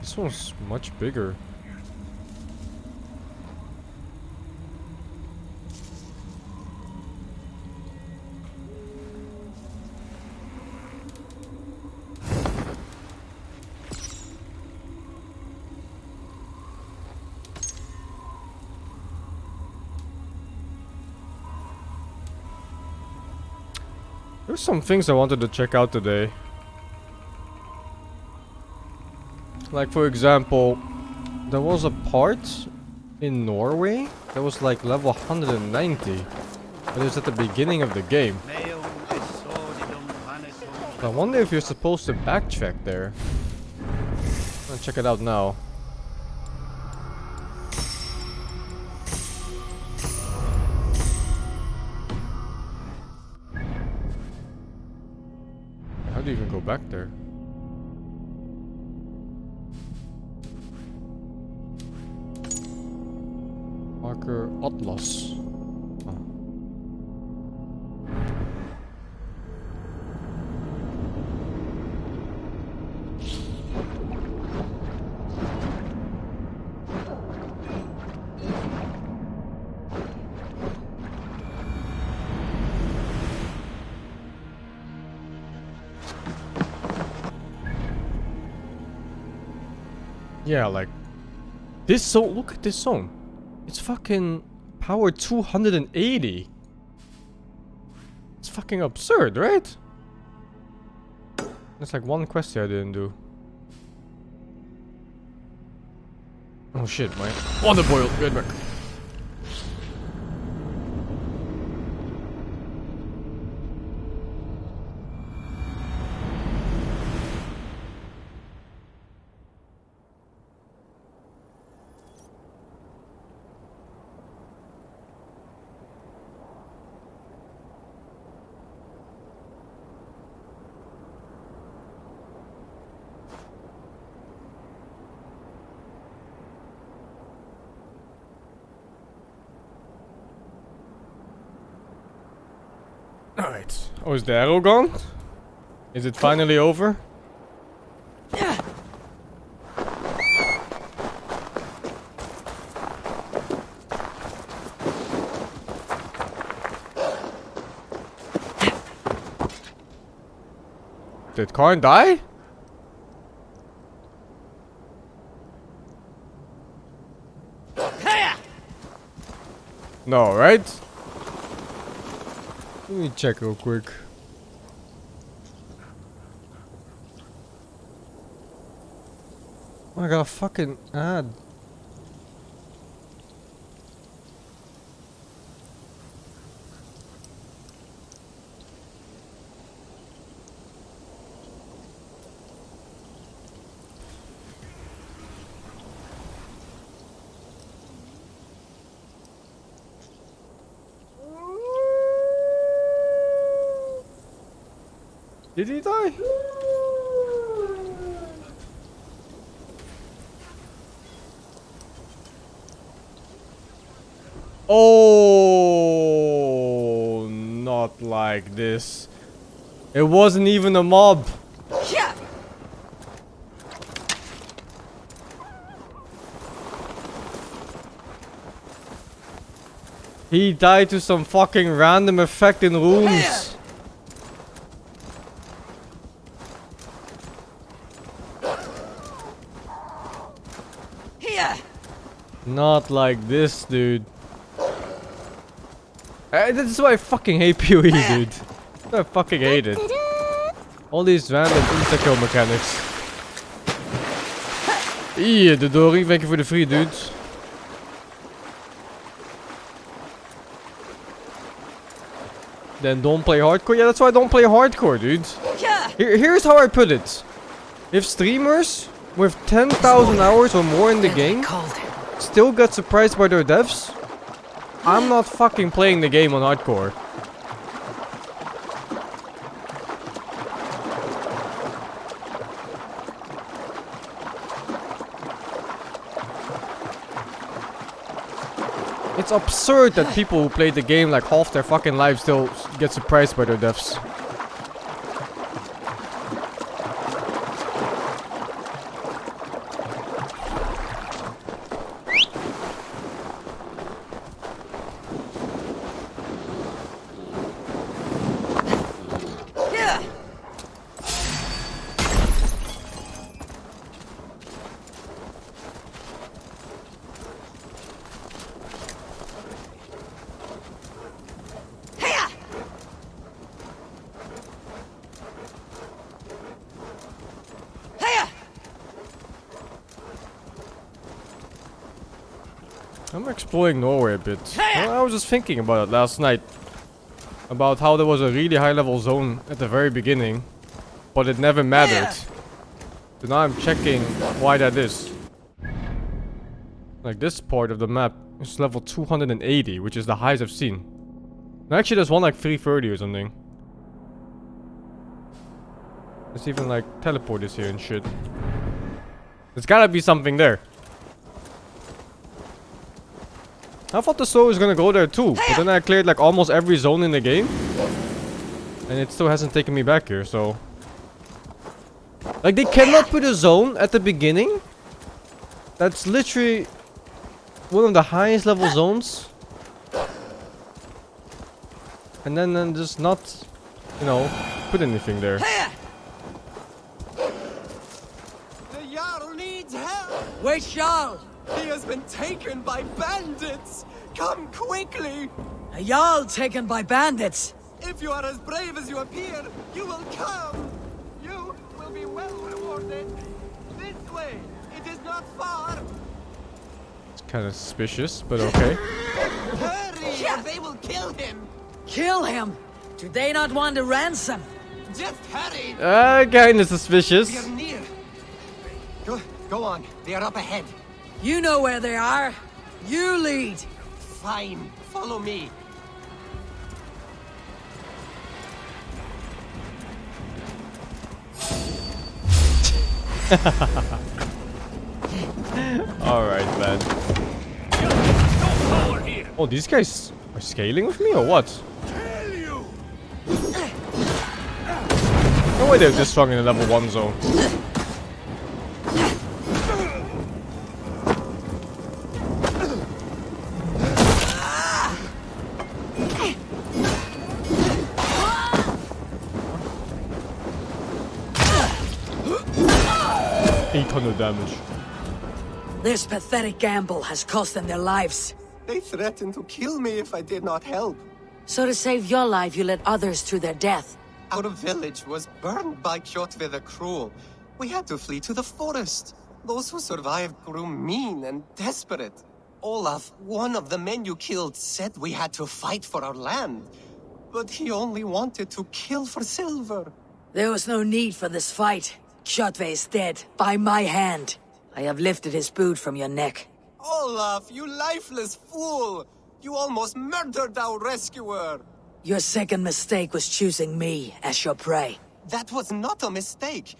This one's much bigger. There's some things I wanted to check out today. Like, for example, there was a part in Norway that was like level 190. But it was at the beginning of the game. I wonder if you're supposed to backtrack there. I'll check it out now. How do you even go back there? Marker Atlas. Oh. Yeah, like this zone. Look at this zone. It's fucking power 280. It's fucking absurd, right? There's like one quest here I didn't do. Oh shit, my water boiled. Good back. Alright. Oh, is the arrow gone? Is it finally over? Did Karn die? No, right? Let me check real quick. Oh, I got a fucking ad. Did he die? Oh, not like this. It wasn't even a mob. He died to some fucking random effect in rooms. Not like this, dude. This is why I fucking hate PoE, dude. I fucking hate it. All these random insta-kill mechanics. Yeah, the Dory, thank you for the free, dude. Then don't play hardcore? Yeah, that's why I don't play hardcore, dude. Here's how I put it. If streamers with 10,000 hours or more in the game still get surprised by their devs, I'm not fucking playing the game on hardcore. It's absurd that people who play the game like half their fucking lives still get surprised by their devs. I'm exploring Norway a bit. Well, I was just thinking about it last night. About how there was a really high level zone at the very beginning. But it never mattered. So now I'm checking why that is. Like this part of the map is level 280, which is the highest I've seen. And actually there's one like 330 or something. There's even like teleporters here and shit. There's gotta be something there. I thought the soul was gonna go there too, but then I cleared like almost every zone in the game. And it still hasn't taken me back here, so... Like they cannot put a zone at the beginning. That's literally one of the highest level zones. And then just not, you know, put anything there. The Jarl needs help! Where's Jarl? He has been taken by bandits! Come quickly! A Jarl taken by bandits? If you are as brave as you appear, you will come! You will be well rewarded! This way! It is not far! It's kind of suspicious, but okay. Hurry! Or they will kill him! Kill him? Do they not want a ransom? Just hurry! Kinda suspicious. We are near! Go on, they are up ahead. You know where they are. You lead. Fine, follow me. Alright, man. Oh, these guys are scaling with me or what? No way they're this strong in the level 1 zone. Damage. This pathetic gamble has cost them their lives. They threatened to kill me if I did not help. So to save your life, you led others to their death. Our village was burned by Kjotve the Cruel. We had to flee to the forest. Those who survived grew mean and desperate. Olaf, one of the men you killed, said we had to fight for our land. But he only wanted to kill for silver. There was no need for this fight. Kjotve is dead, by my hand. I have lifted his boot from your neck. Olaf, you lifeless fool! You almost murdered our rescuer! Your second mistake was choosing me as your prey. That was not a mistake.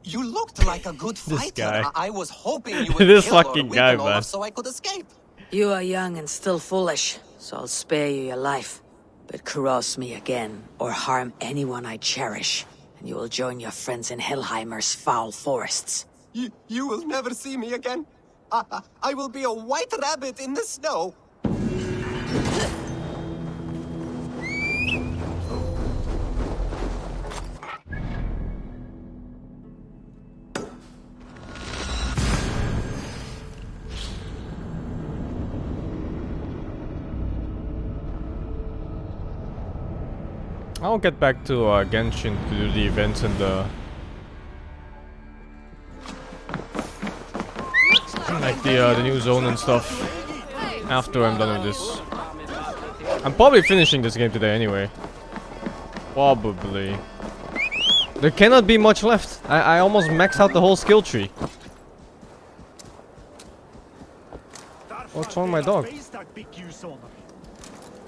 You looked like a good fighter. Guy. I was hoping you would This kill or fucking weaken guy, Olaf man. so I could escape. You are young and still foolish, so I'll spare you your life. But cross me again, or harm anyone I cherish, and you will join your friends in Helheimer's foul forests. You will never see me again. I will be a white rabbit in the snow. I'll get back to Genshin to do the events and the... like the new zone and stuff after I'm done with this. I'm probably finishing this game today anyway. Probably. There cannot be much left. I almost maxed out the whole skill tree. What's wrong with my dog?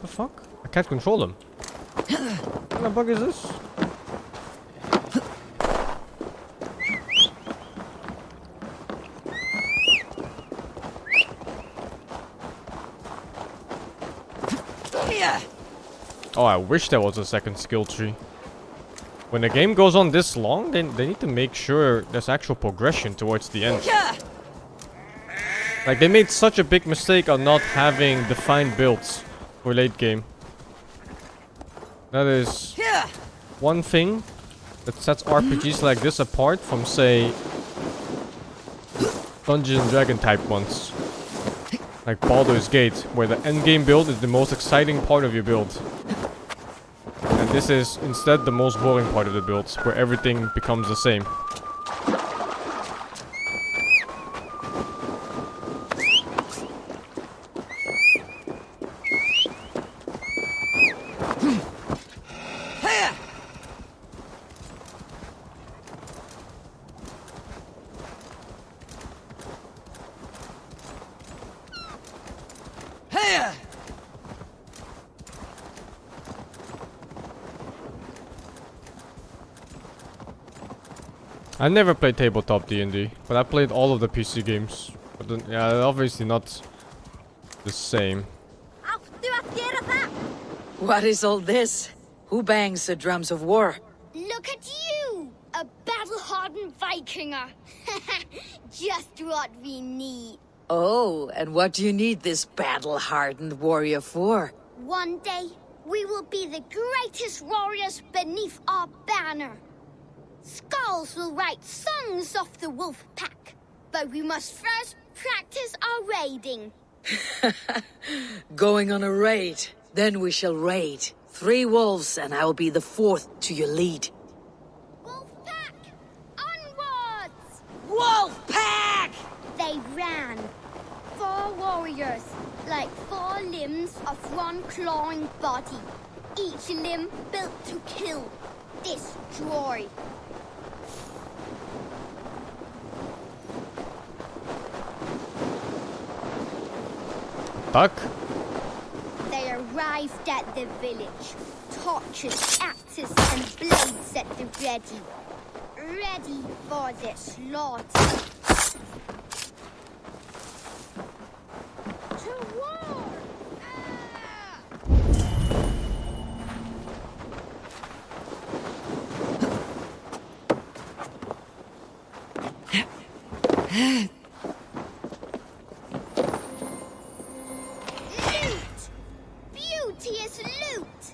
The fuck? I can't control him. What kind of bug is this? Oh, I wish there was a second skill tree. When the game goes on this long, they need to make sure there's actual progression towards the end. Like, they made such a big mistake on not having defined builds for late game. That is one thing that sets RPGs like this apart from, say, Dungeons and Dragon type ones. Like Baldur's Gate, where the endgame build is the most exciting part of your build. And this is instead the most boring part of the build, where everything becomes the same. I never played tabletop D&D, but I played all of the PC games. But then, yeah, obviously not the same. What is all this? Who bangs the drums of war? Look at you! A battle-hardened Vikinger! Just what we need. Oh, and what do you need this battle-hardened warrior for? One day, we will be the greatest warriors beneath our banner. Skulls will write songs of the wolf pack, but we must first practice our raiding. Going on a raid. Then we shall raid. 3 wolves, and I will be the 4th to your lead. Wolf pack! Onwards! Wolf pack! They ran. 4 warriors, like 4 limbs of one clawing body. Each limb built to kill, destroy. Duck? They arrived at the village. Torches, axes, and blades at the ready. Ready for their slaughter. To war! Loot! Beauteous loot!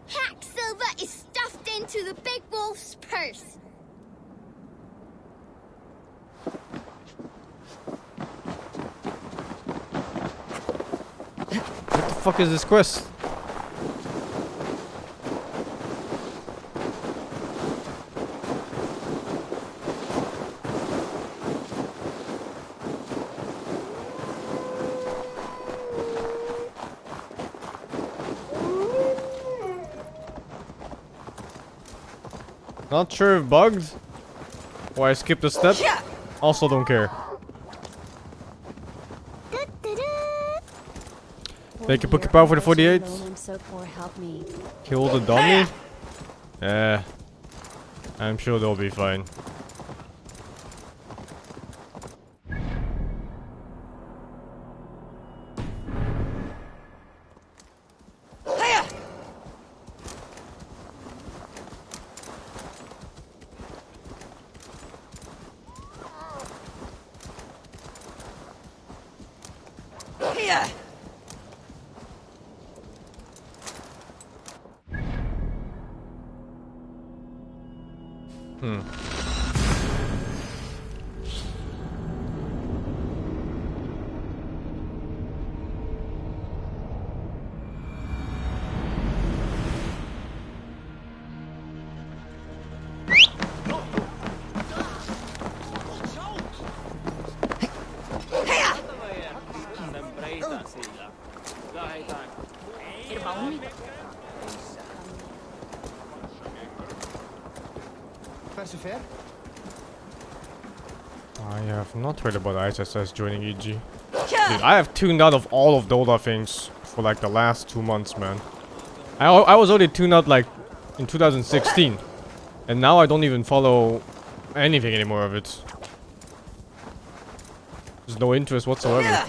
Hack silver is stuffed into the big wolf's purse. What the fuck is this quest? Not sure if bugged or I skipped a step. Also don't care. Thank you, Pokepower, for the 48. Kill the dummy? Yeah. I'm sure they'll be fine. I have not heard about ISS joining EG. Dude, I have tuned out of all of Dota things for like the last 2 months, man. I was already tuned out like in 2016. And now I don't even follow anything anymore of it. There's no interest whatsoever.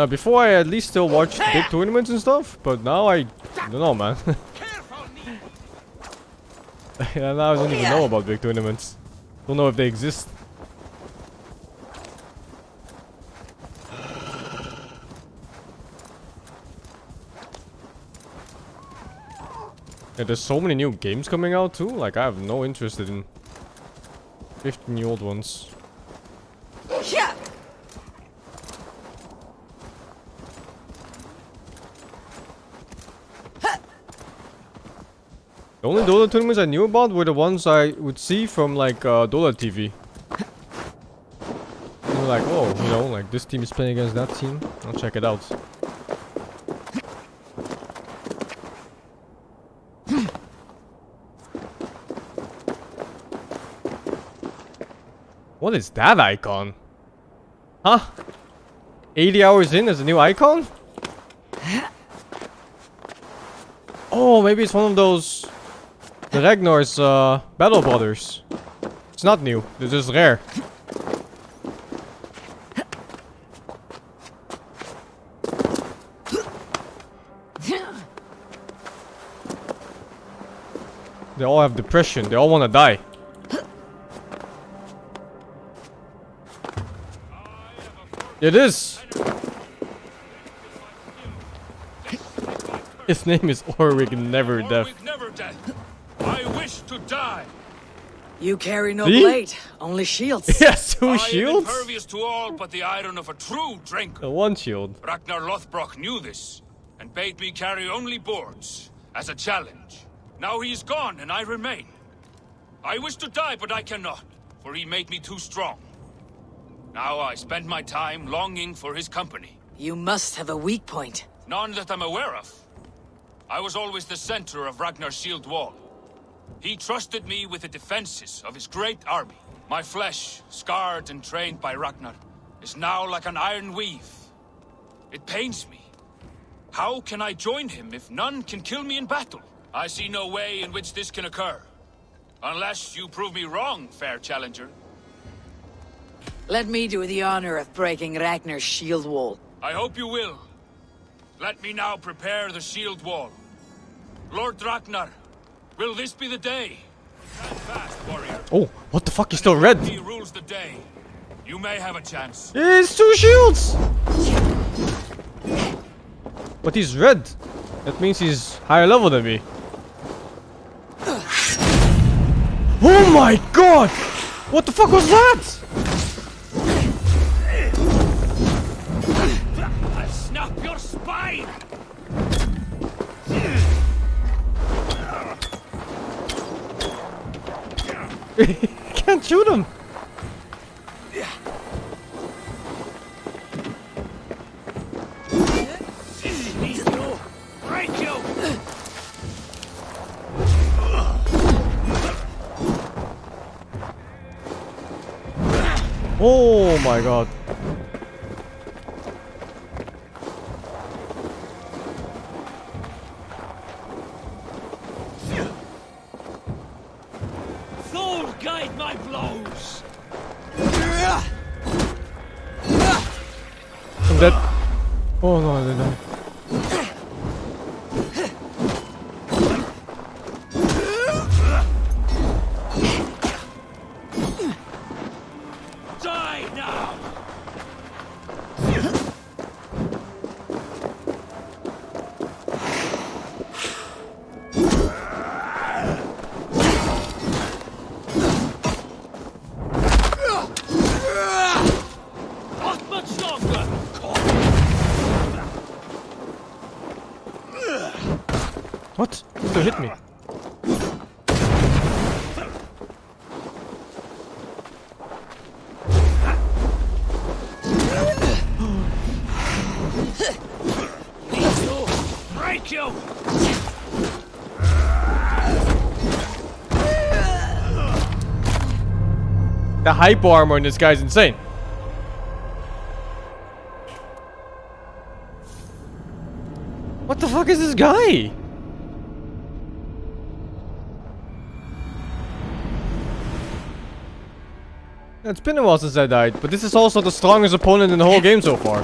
Before I at least still watched big tournaments and stuff, but now I don't know, man. Yeah, now I don't even know about big tournaments. Don't know if they exist. Yeah, there's so many new games coming out too. Like, I have no interest in 15-year-old ones. The only Dota tournaments I knew about were the ones I would see from like Dota TV. And like, oh, you know, like this team is playing against that team. I'll check it out. What is that icon? Huh? 80 hours in as a new icon? Oh, maybe it's one of those... The Ragnar's Battle Brothers. It's not new, they're just rare. They all have depression, they all want to die. It is! His name is Orwig Never Death. I wish to die. You carry no See? blade, only shields. Yes, 2 I am shields? impervious to all but the iron of a true drinker. 1 shield. Ragnar Lothbrok knew this, and bade me carry only boards, as a challenge. Now he is gone, and I remain. I wish to die, but I cannot, for he made me too strong. Now I spend my time longing for his company. You must have a weak point. None that I'm aware of. I was always the center of Ragnar's shield wall. He trusted me with the defenses of his great army. My flesh, scarred and trained by Ragnar, is now like an iron weave. It pains me. How can I join him if none can kill me in battle? I see no way in which this can occur. Unless you prove me wrong, fair challenger. Let me do the honor of breaking Ragnar's shield wall. I hope you will. Let me now prepare the shield wall. Lord Ragnar, will this be the day? Stand fast, warrior. Oh, what the fuck, he's still red. He rules the day. You may have a chance. It's 2 shields! But he's red. That means he's higher level than me. Oh my god! What the fuck was that? I'll snap your spine! Can't shoot him. Break you! Oh my god. Thor, guide my blows! I'm dead. Oh no, I didn't die. Die now! Not much longer! What? He still hit me. Break you! The hypo armor in this guy's insane. What the fuck is this guy? It's been a while since I died, but this is also the strongest opponent in the whole game so far.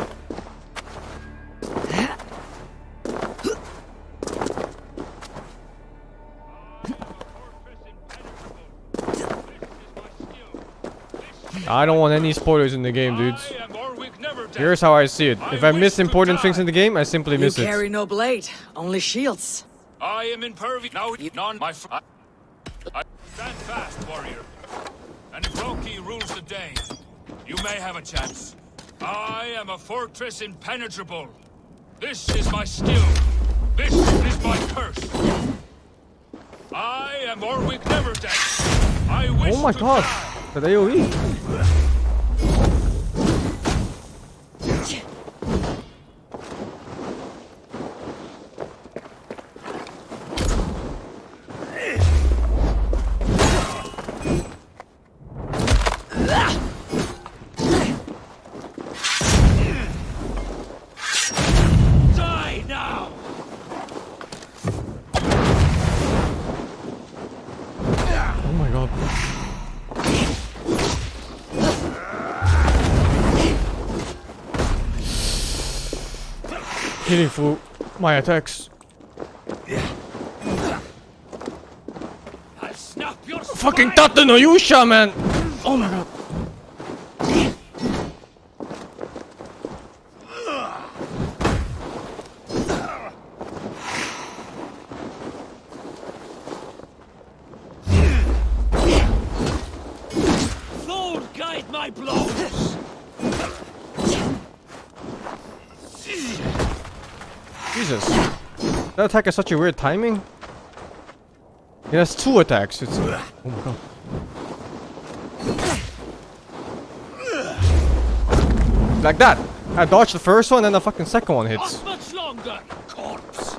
I don't want any spoilers in the game, dudes. Here's how I see it. If I miss important things in the game, I simply You miss it. carry no blade, only shields. I am impervious. Now, none my I stand fast, warrior. And if Loki rules the day, you may have a chance. I am a fortress impenetrable. This is my skill. This is my curse. I am Orwig Neverdeath. I wish Oh my to god, die. that AoE. hitting through my attacks. I'll snap your Fucking Tate no Yusha, man! Oh my god. Lord, guide my blows. Jesus. That attack has such a weird timing. It has 2 attacks. It's... Oh my god. Like that. I dodged the first one and the fucking second one hits. Not much longer, corpse.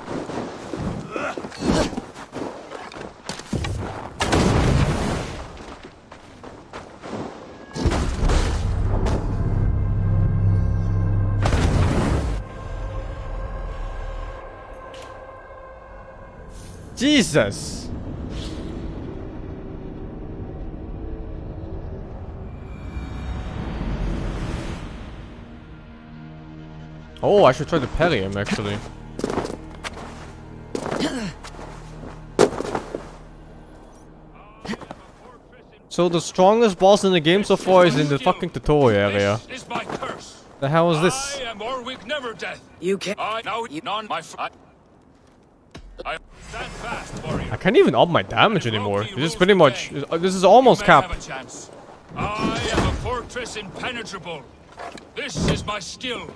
Jesus. Oh, I should try to parry him actually. So the strongest boss in the game so far is in the fucking tutorial area. This is my curse. The hell is this? I am Orwig Never Death. You can. I now none my I stand fast, warrior. I can't even up my damage anymore. This is pretty much... This is almost You may have capped. a chance. I am a fortress impenetrable. This is my skill.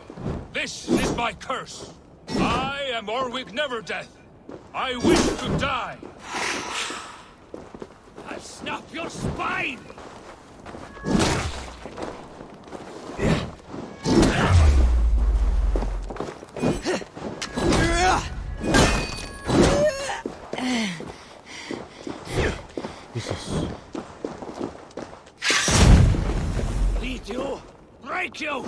This is my curse. I am Orwig Never Death. I wish to die. I'll snap your spine. Jesus. Lead you. Break you.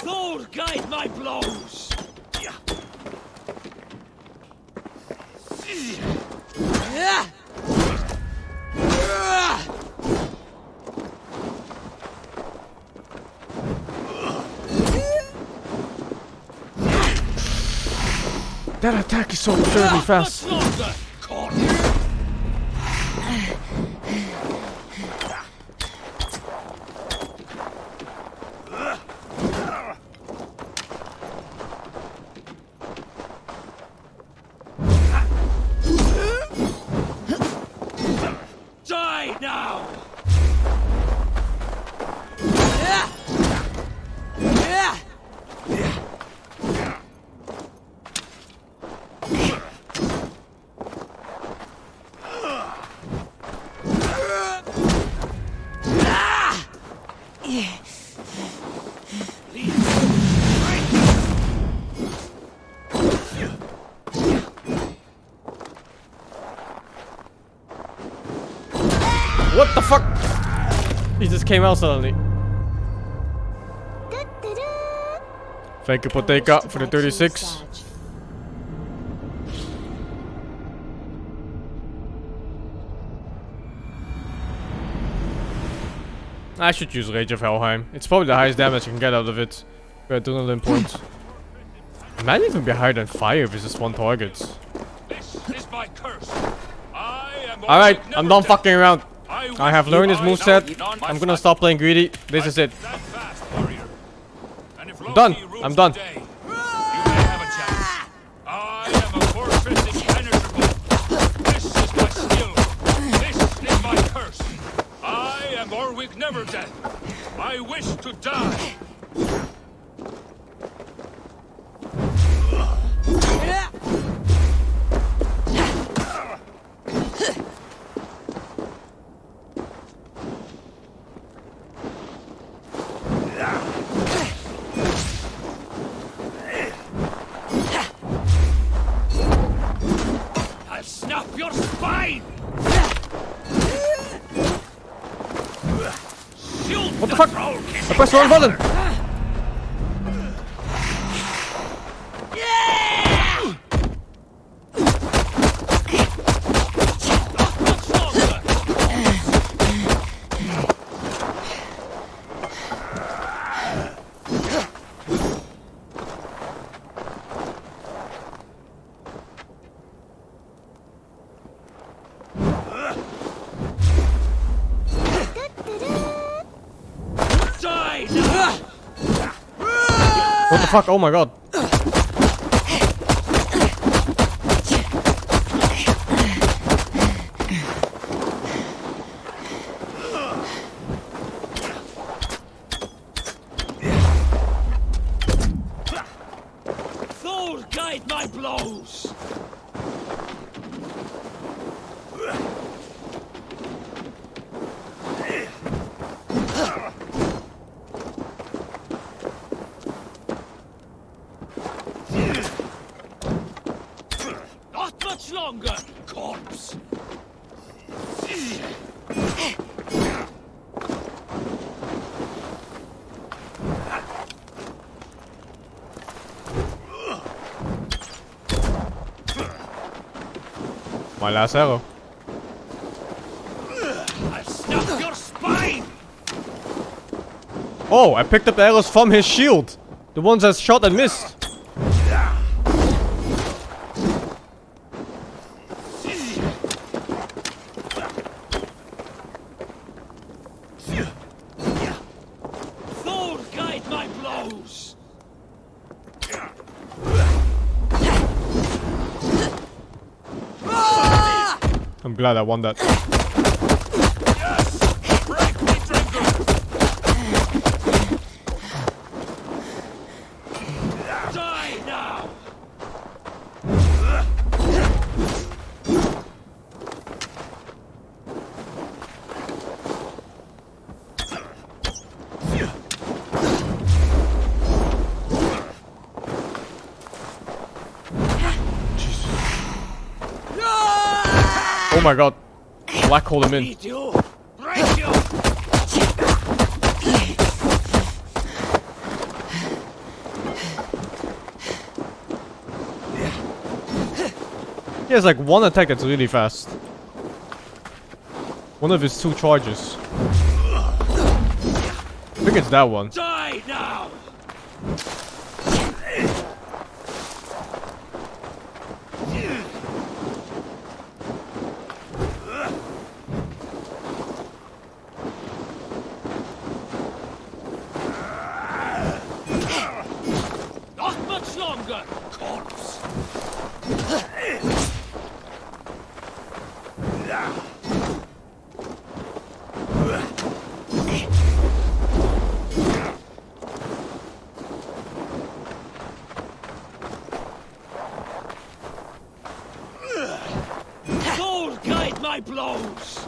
Lord, guide my blows. That attack is so absurdly fast. Much longer, corpse. Die now! What the fuck? He just came out suddenly. Thank you, Poteka, for the 36. I should use Rage of Helheim. It's probably the highest damage I can get out of it. For adrenaline points. It might even be higher than fire if it's just one target. This is my curse. Alright, I'm done fucking around. I have learned this moveset. I'm gonna stop playing greedy. This is it. Done. I'm done. You may have a chance. I am a fortress impenetrable. This is my skill. This is my curse. I am Orwig Never Death. I wish to die. I'll snap your spine. What the fuck? I pressed the wrong button. What the fuck? Oh my god. Thor, guide my blows! Not much longer, corpse! My last arrow. I'll snap your spine! Oh, I picked up arrows from his shield. The ones that shot and missed. Thor, guide my blows! I'm glad I won that. Yes! Break me, drinker! Die now! Oh my god. Black hole him in. Eat you! Break you! He has like one attack that's really fast. One of his two charges. I think it's that one. Die now! Not much longer, corpse! Thor, guide my blows!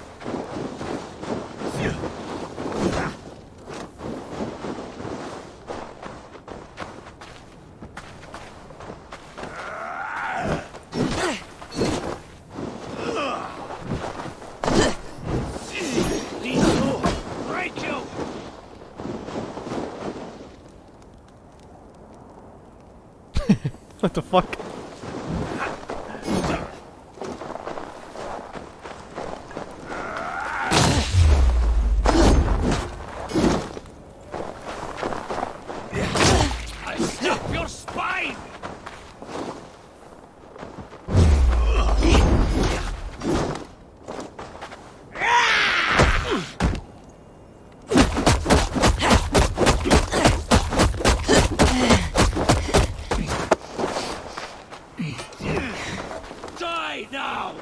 These two, break you! What the fuck? I snap your spine! Die now!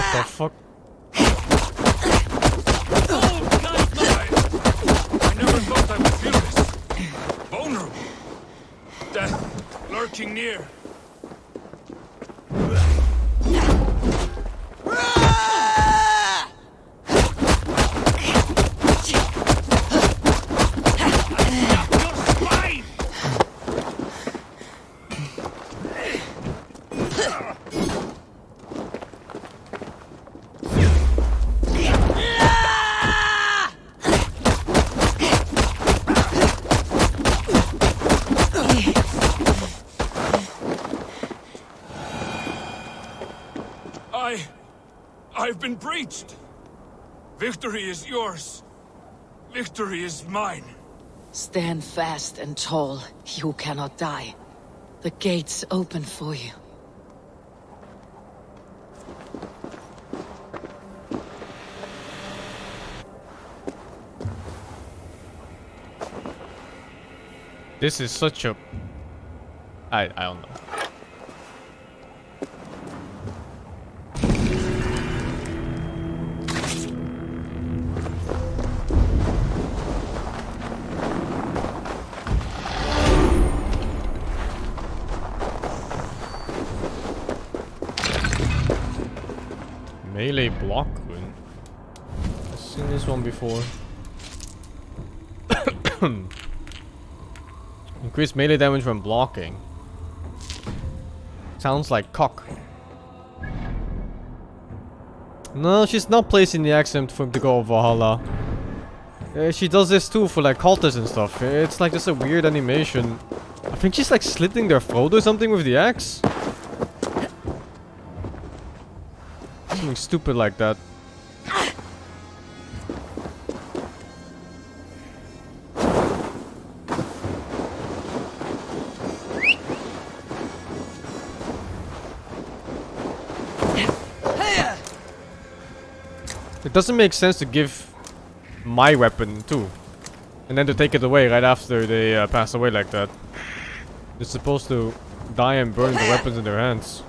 What the fuck? Oh, guide my... I never thought I would feel this. Vulnerable. Death lurking near. Snap your spine! I've been breached. Victory is yours. Victory is mine. Stand fast and tall, you cannot die. The gates open for you. This is such a... I don't know. Melee block rune. I've seen this one before. Increase melee damage when blocking. Sounds like cock. No, she's not placing the accent for him to go Valhalla. She does this too for like cultists and stuff. It's like just a weird animation. I think she's like slitting their throat or something with the axe. Something stupid like that. It doesn't make sense to give my weapon too, and then to take it away right after they pass away like that. They're supposed to die and burn the weapons in their hands.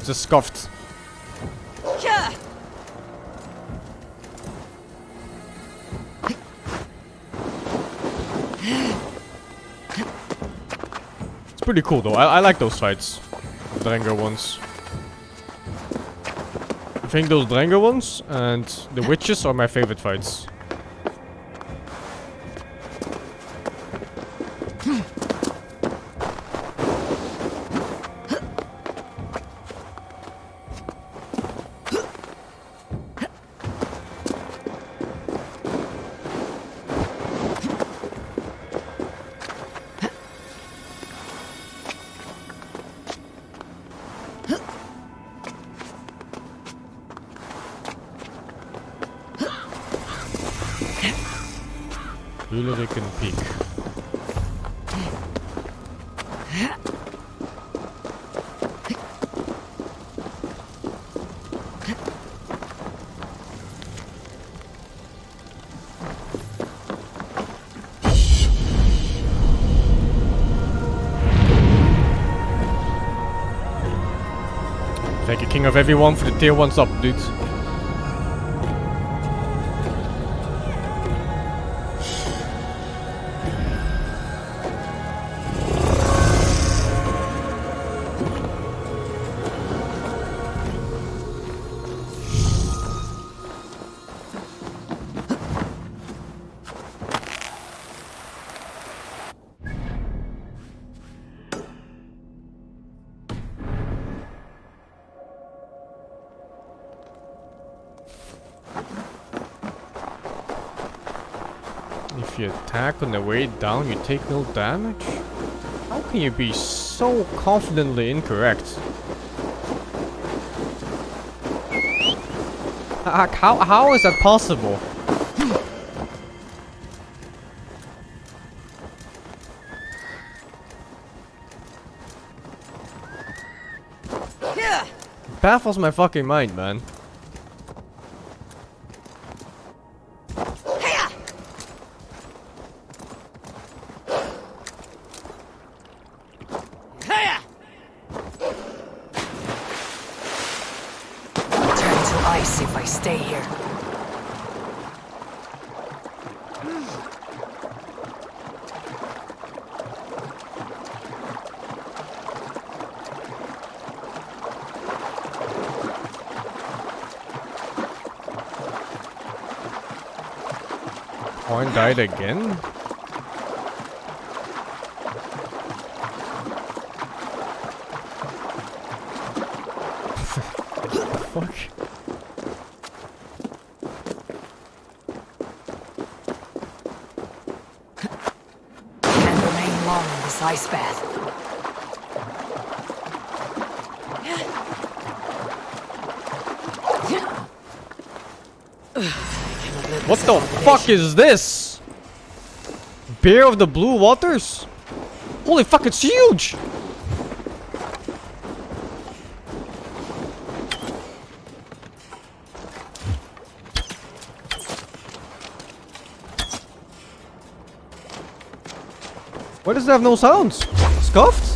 Just scuffed. It's pretty cool though. I like those fights. Dranger ones. I think those Dranger ones and the witches are my favorite fights. Ulriken Peak. Thank you, King of Everyone, for the tier 1s up, dude. If you attack on the way down, you take no damage? How can you be so confidently incorrect? How is that possible? Baffles my fucking mind, man. If I stay here. Horn died again? Fuck. Can't remain long. ice bath. What the fuck is this? Bear of the Blue Waters? Holy fuck, it's huge! Why does it have no sounds? Scuffed?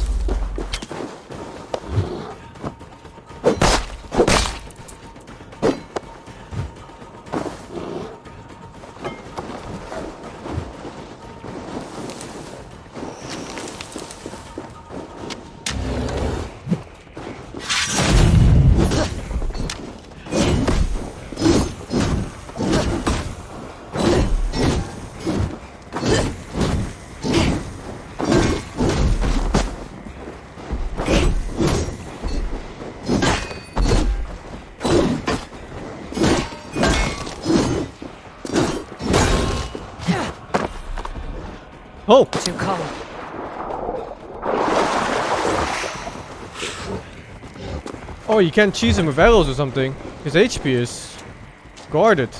Oh! Too cold. Oh, you can't cheese him with arrows or something. His HP is guarded.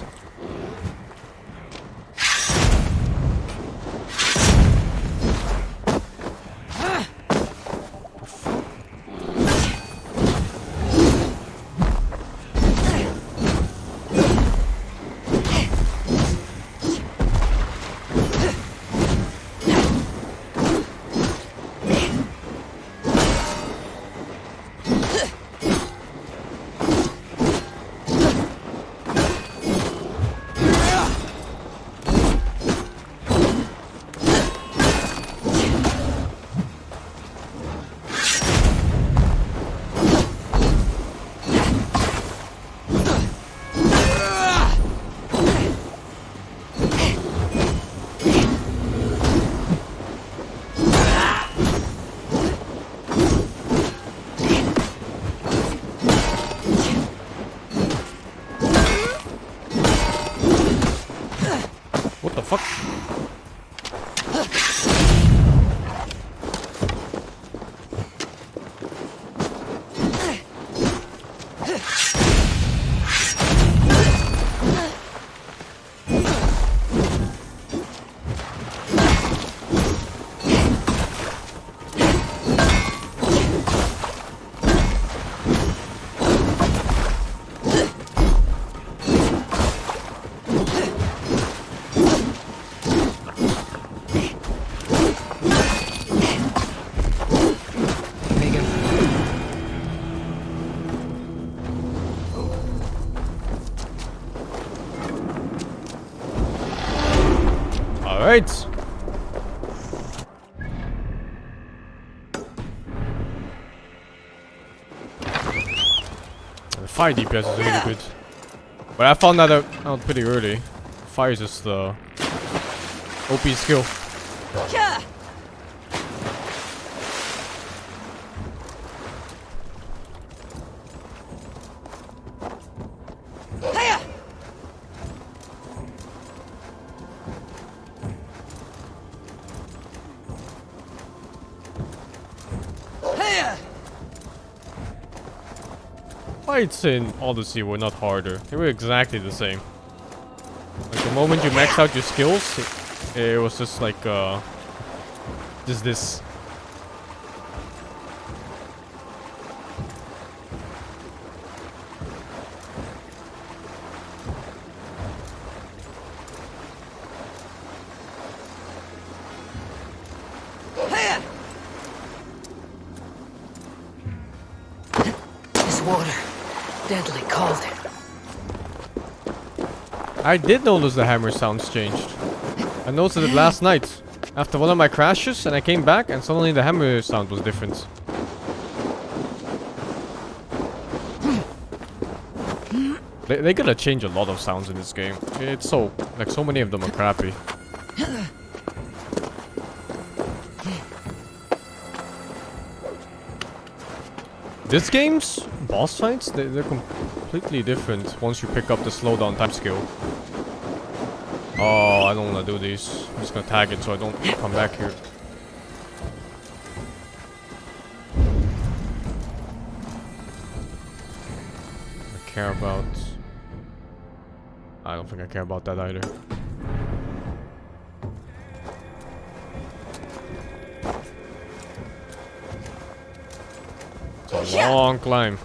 What the fuck? Alright. The fire DPS is really good. But I found that out pretty early. Fire is just the OP skill. Fights in Odyssey were not harder. They were exactly the same. Like the moment you max out your skills, it was just like just this. This water, deadly cold. I did notice the hammer sounds changed. I noticed it last night. After one of my crashes, and I came back, and suddenly the hammer sound was different. They gotta change a lot of sounds in this game. It's so, like, so many of them are crappy. This game's boss fights, they're completely different once you pick up the slowdown time skill. Oh, I don't wanna do these. I'm just gonna tag it so I don't come back here. care about. I don't think I care about that either. It's a long climb.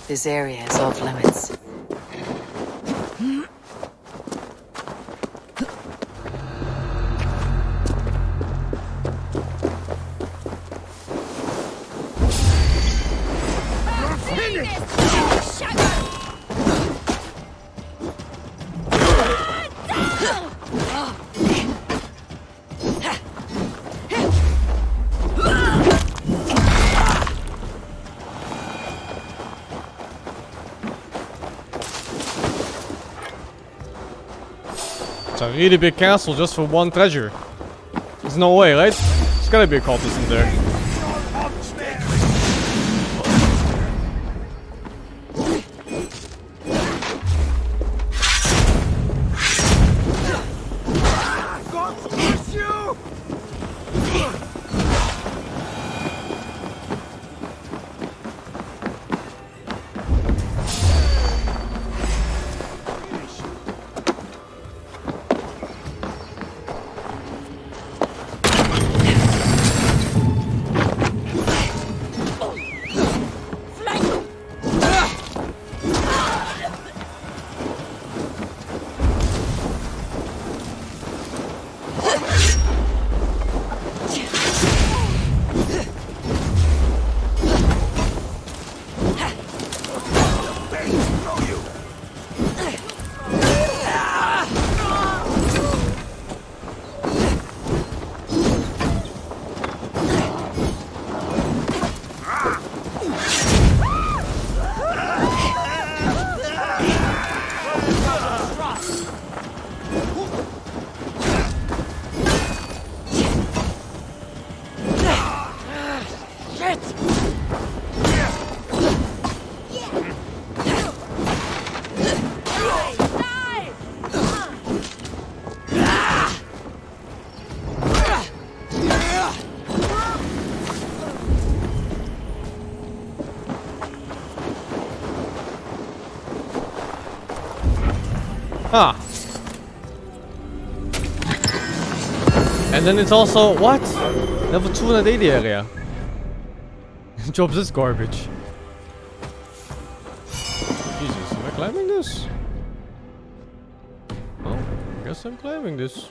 This area is off limits. It's a really big castle just for one treasure. There's no way, right? There's gotta be a cultist in there. Ah. And then it's also, what? Level 280 area. Jobs is garbage. Jesus, am I climbing this? Oh, I guess I'm climbing this.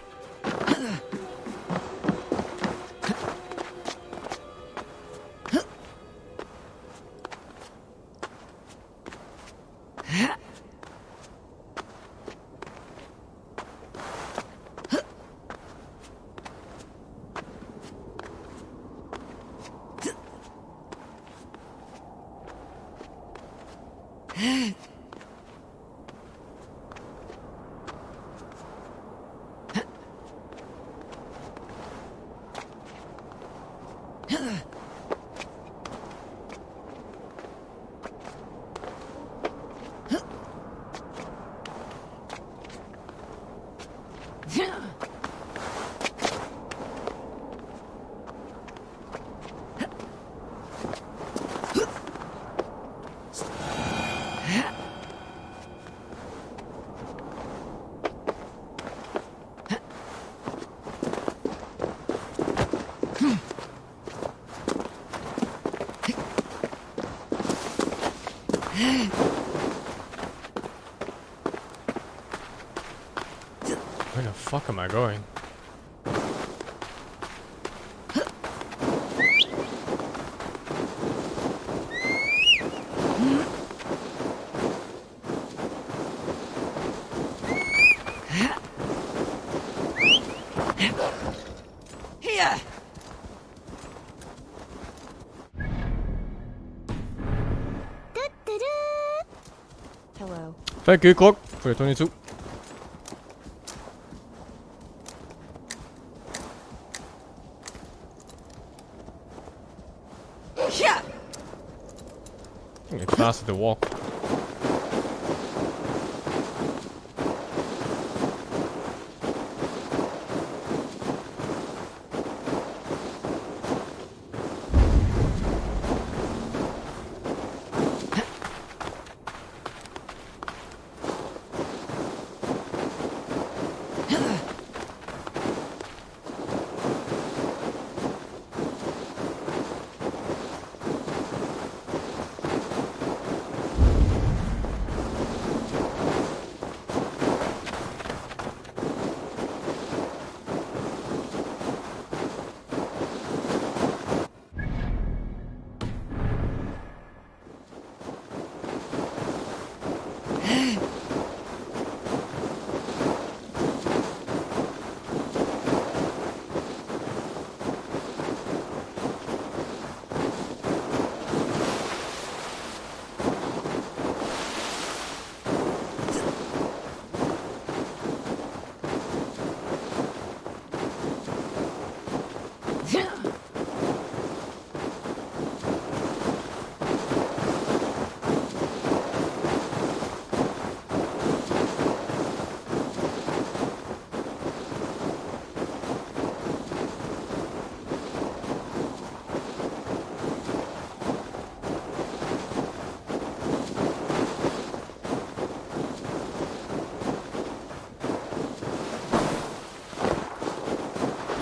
Where the fuck am I going? Here! Hello. Thank you, Clock, for the 22. Here! It's faster to walk.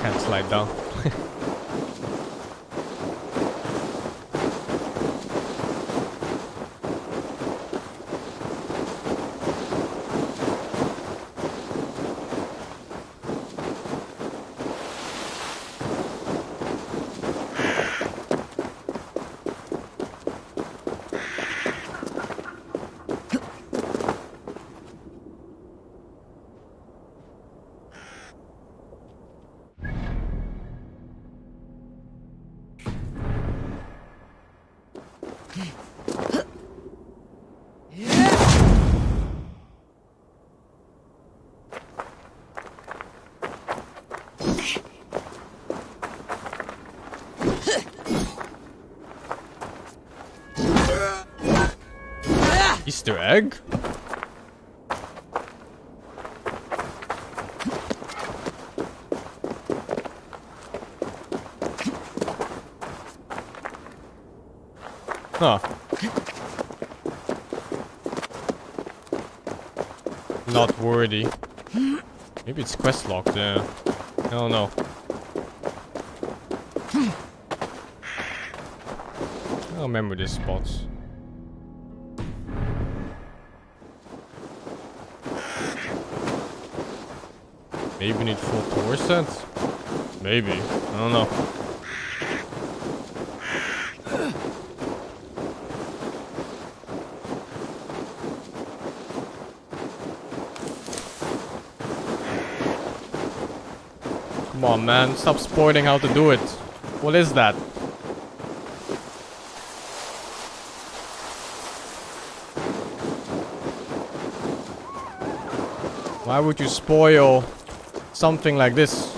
Can't slide down. Easter egg? Huh. Not worthy. Maybe it's quest locked, yeah. I don't know. I remember these spots. Maybe we need full tour sets? Maybe. I don't know. Come on, man. Stop spoiling how to do it. What is that? Why would you spoil something like this?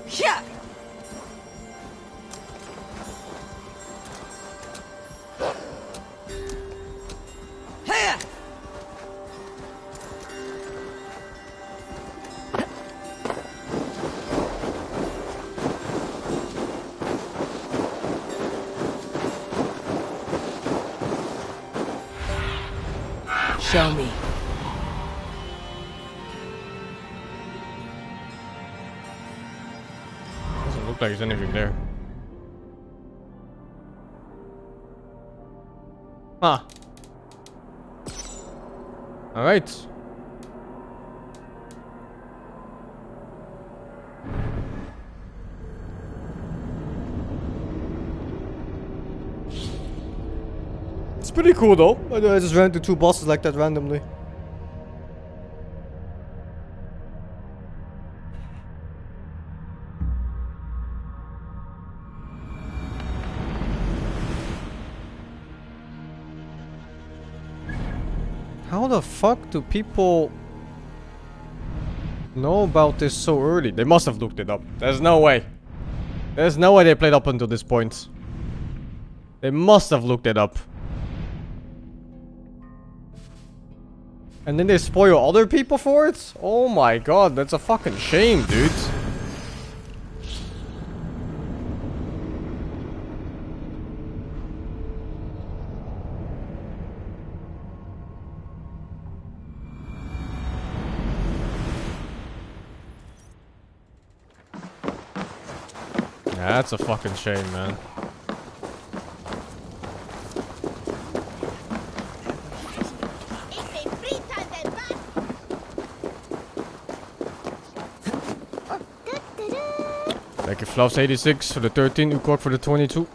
Yeah. Here. Show me. Doesn't look like there's anything there. Huh. Alright. It's pretty cool though. I just ran into two bosses like that randomly. How the fuck do people know about this so early? They must have looked it up. There's no way. There's no way they played up until this point. They must have looked it up. And then they spoil other people for it? Oh my god, that's a fucking shame, dude. That's a fucking shame, man. Thank you, Fluffs86 for the 13, Ukok for the 22.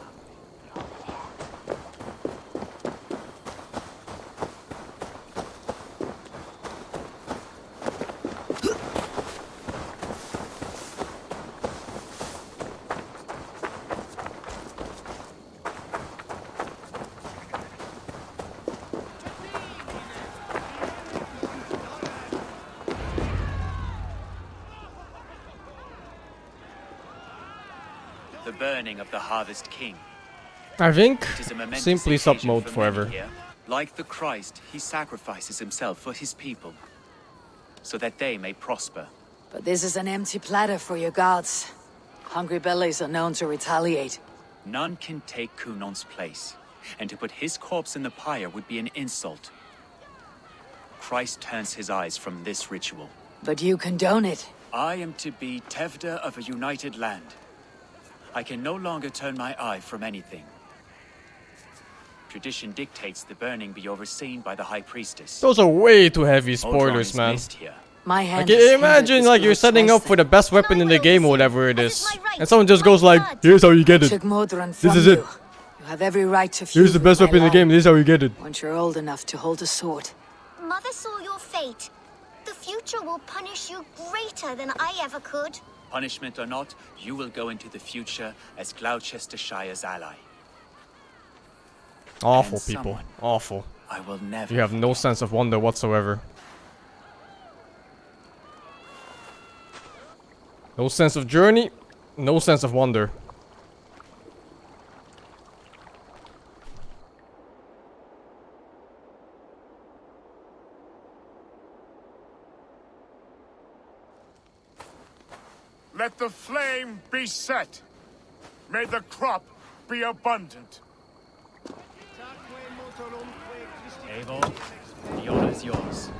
The burning of the Harvest King. I think It is a momentous simply sub occasion mode for forever. many here. Like the Christ, he sacrifices himself for his people, so that they may prosper. But this is an empty platter for your gods. Hungry bellies are known to retaliate. None can take Kunon's place, and to put his corpse in the pyre would be an insult. Christ turns his eyes from this ritual. But you condone it. I am to be Tevda of a united land. I can no longer turn my eye from anything. Tradition dictates the burning be overseen by the High Priestess. Those are way too heavy Odron spoilers, is man. missed here. My I hand can is imagine hindered like this you're blood setting up twice for the best weapon in the game or whatever it This is. is my right. And someone just goes like, My here's how you get then. it. Took Modron from This is you. it. You have every right to feud Here's the with best my weapon in the land. game, this is how you get it. Once you're old enough to hold a sword. Mother saw your fate. The future will punish you greater than I ever could. Punishment or not, you will go into the future as Gloucestershire's ally. Awful And people. someone- Awful. I will never. You have no sense of wonder whatsoever. No sense of journey, no sense of wonder. Let the flame be set. May the crop be abundant. Abel, the honor is yours.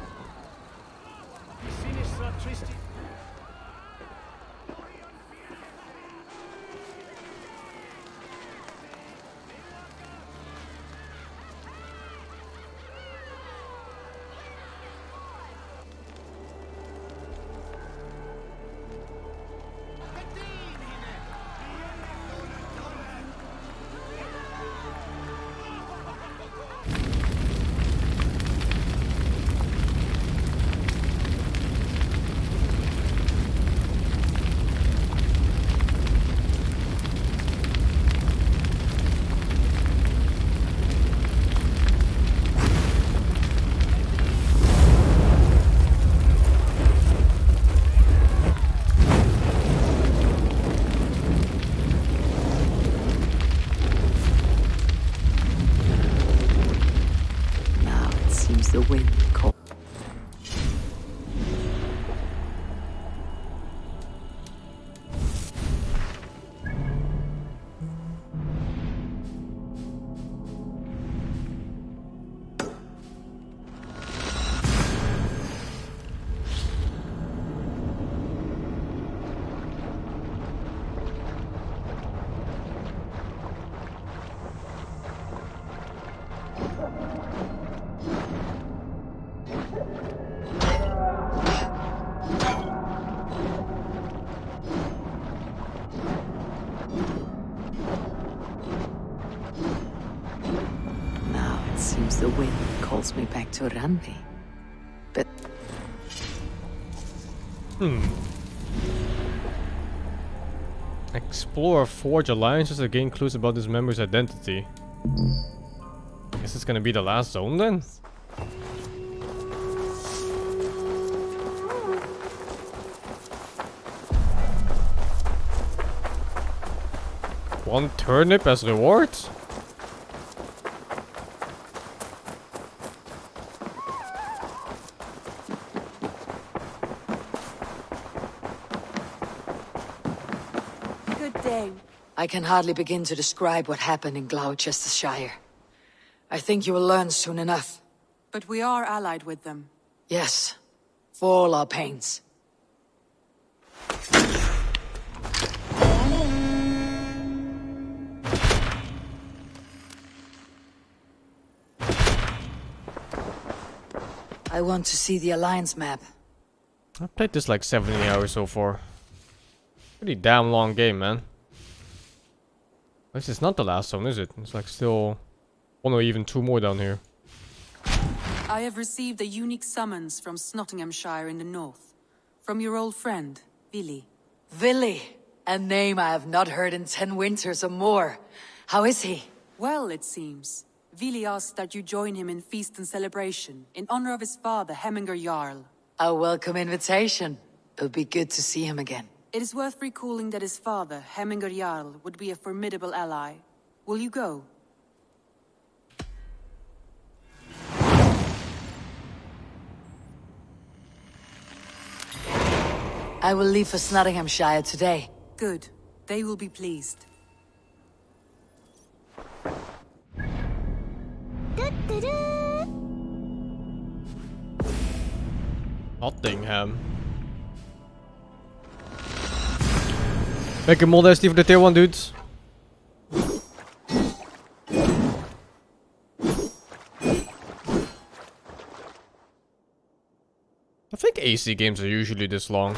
Now it seems the wind calls. Now it seems the wind calls me back to Ranvi. But Explore or forge alliances to gain clues about this member's identity. Guess it's gonna be the last zone then? One turnip as reward? Good day. I can hardly begin to describe what happened in Gloucestershire. I think you will learn soon enough. But we are allied with them. Yes, for all our pains. I want to see the Alliance map. I've played this like 70 hours so far. Pretty damn long game, man. This is not the last zone, is it? It's like still one or even two more down here. I have received a unique summons from Nottinghamshire in the north. From your old friend, Billy. Villy, a name I have not heard in 10 winters or more. How is he? Well, it seems. Vili asked that you join him in feast and celebration, in honor of his father, Hemminger Jarl. A welcome invitation. It would be good to see him again. It is worth recalling that his father, Hemminger Jarl, would be a formidable ally. Will you go? I will leave for Nottinghamshire today. Good. They will be pleased. Nottingham. Lekker mod SD voor de tier 1 dudes. I think AC games are usually this long.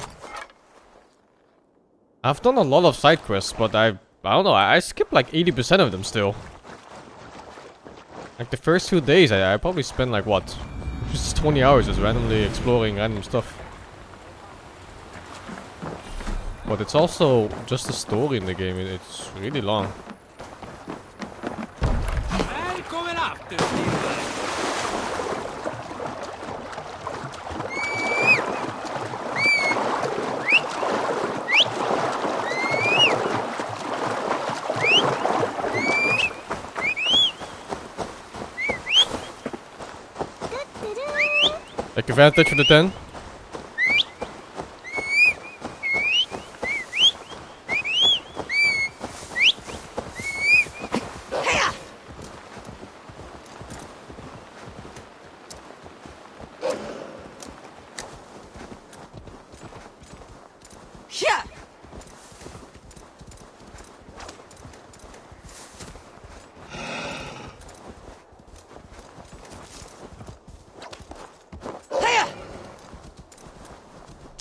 I've done a lot of side quests, but I don't know, I skip like 80% of them still. Like the first 2 days, I probably spent like what? Just 20 hours just randomly exploring random stuff. But it's also just the story in the game, it's really long. Take advantage of the 10. Yeah.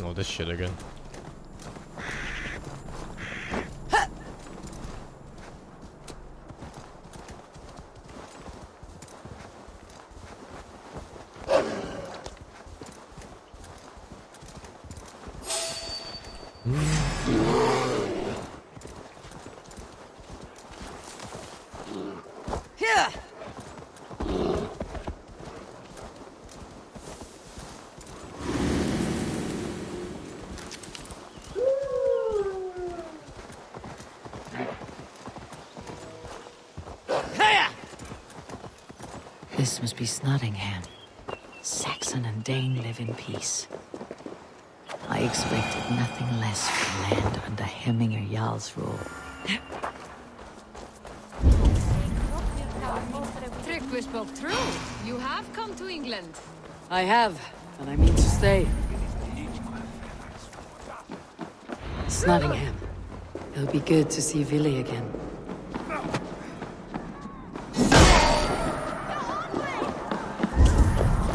Oh, this shit again. Yeah. This must be Snottingham. Saxon and Dane live in peace. I expected nothing less from land under Hemminger Jarl's rule. Tryggvi spoke true. You have come to England. I have, and I mean to stay. Snottingham. It'll be good to see Vili again.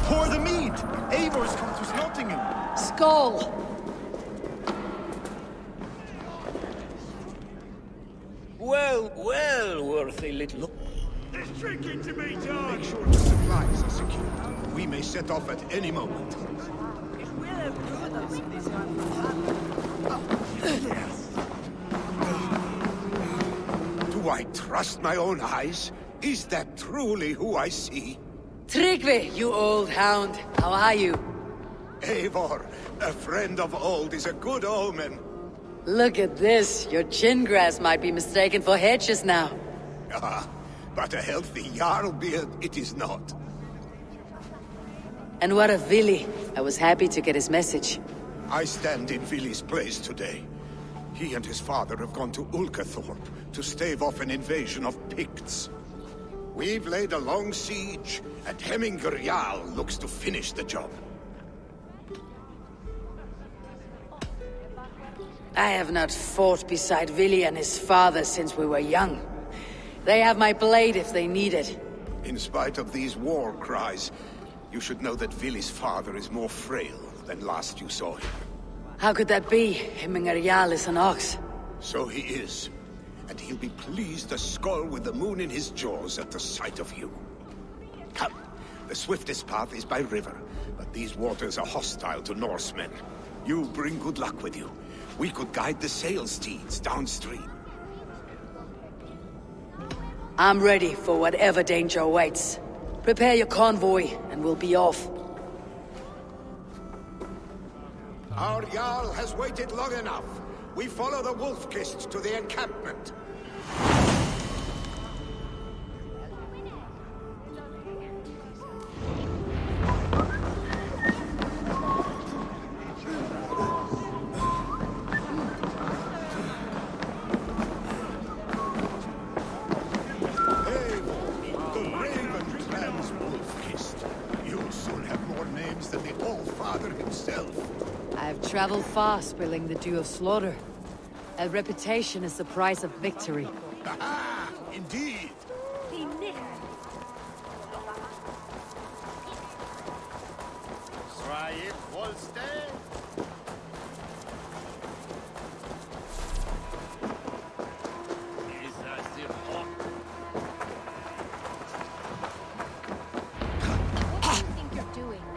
Pour the mead! Eivor's come to Snottingham. Skull! Well, worthy little... There's drinking to be done! Make sure the supplies are secured. We may set off at any moment. Do I trust my own eyes? Is that truly who I see? Tryggvi, you old hound. How are you? Eivor, a friend of old is a good omen. Look at this. Your chin grass might be mistaken for hedges now. Ah, but a healthy Jarl beard it is not. And what of Vili? I was happy to get his message. I stand in Vili's place today. He and his father have gone to Ulkathorpe to stave off an invasion of Picts. We've laid a long siege, and Hemminger Jarl looks to finish the job. I have not fought beside Vili and his father since we were young. They have my blade if they need it. In spite of these war cries, you should know that Vili's father is more frail than last you saw him. How could that be? Hemminger Jarl is an ox. So he is. And he'll be pleased as Skull with the moon in his jaws at the sight of you. Come, the swiftest path is by river, but these waters are hostile to Norsemen. You bring good luck with you. We could guide the sail steeds downstream. I'm ready for whatever danger awaits. Prepare your convoy, and we'll be off. Our Jarl has waited long enough. We follow the Wolf-Kist to the encampment. I've traveled far, spilling the dew of slaughter. A reputation is the price of victory. Aha! Indeed!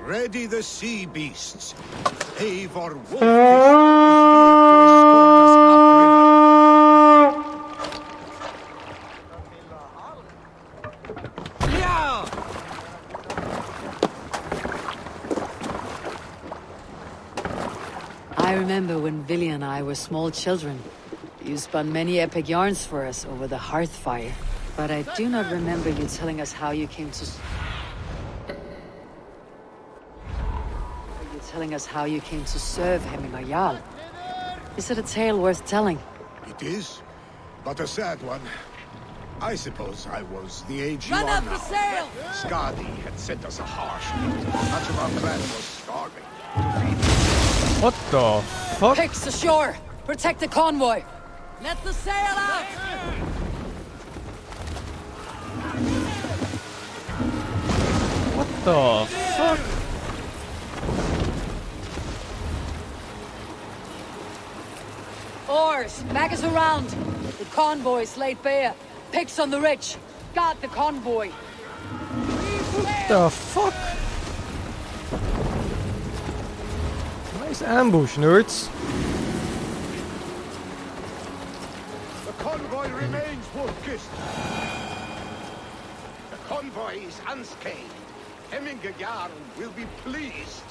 Ready the sea beasts. Eivor Wolf is here to escort us upriver. Yeah! I remember when Vili and I were small children. You spun many epic yarns for us over the hearth fire. But I do not remember you telling us how you came to... serve Hemminger Jarl. Is it a tale worth telling? It is, but a sad one. I suppose I was the age you Run are up now. the sail! Skadi had sent us a harsh note. Much of our clan was starving. To feed What the fuck? Picks ashore! Protect the convoy! Let the sail out! What the fuck? Oars, back us around. The convoy's laid bare. Picks on the rich. Guard the convoy. What the fuck? Nice ambush, nerds. The convoy remains wolf-kissed. The convoy is unscathed. Hemminger Jarl will be pleased.